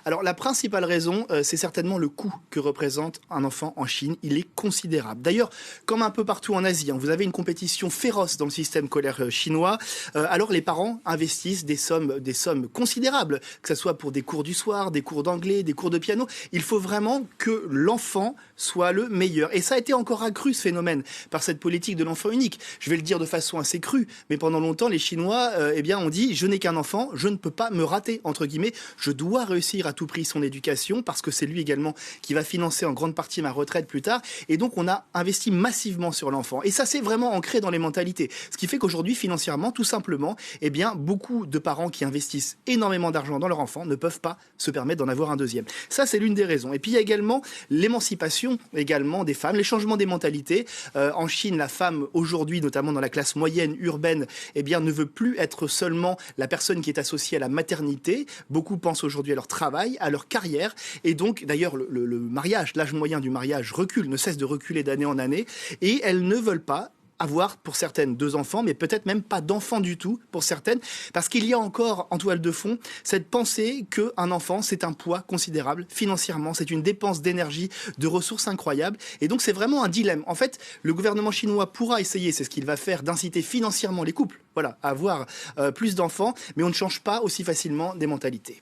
Alors la principale raison, c'est certainement le coût que représente un enfant en Chine. Il est considérable. D'ailleurs, comme un peu partout en Asie, vous avez une compétition féroce dans le système scolaire chinois. Alors les parents investissent des sommes considérables, que ce soit pour des cours du soir, des cours d'anglais, des cours de piano. Il faut vraiment que l'enfant soit le meilleur. Et ça a été encore accru, ce phénomène, par cette politique de l'enfant unique. Je vais le dire de façon assez crue, mais pendant longtemps, les Chinois ont dit « je n'ai qu'un enfant, je ne peux pas me rater », entre guillemets, je dois réussir à tout prix son éducation, parce que c'est lui également qui va financer en grande partie ma retraite plus tard. Et donc, on a investi massivement sur l'enfant. Et ça, c'est vraiment ancré dans les mentalités. Ce qui fait qu'aujourd'hui, financièrement, tout simplement, beaucoup de parents qui investissent énormément d'argent dans leur enfant ne peuvent pas se permettre d'en avoir un deuxième. Ça, c'est l'une des raisons. Et puis, il y a également l'émancipation des femmes, les changements des mentalités. En Chine, la femme, aujourd'hui, notamment dans la classe moyenne urbaine, ne veut plus être seulement la personne qui est associée à la maternité. Beaucoup pensent aujourd'hui à leur travail, à leur carrière. Et donc, d'ailleurs, le mariage, l'âge moyen du mariage recule, ne cesse de reculer d'année en année. Et elles ne veulent pas avoir pour certaines 2 enfants, mais peut-être même pas d'enfants du tout pour certaines, parce qu'il y a encore en toile de fond cette pensée qu'un enfant, c'est un poids considérable financièrement, c'est une dépense d'énergie, de ressources incroyables, et donc c'est vraiment un dilemme. En fait, le gouvernement chinois pourra essayer, c'est ce qu'il va faire, d'inciter financièrement les couples, à avoir plus d'enfants, mais on ne change pas aussi facilement des mentalités.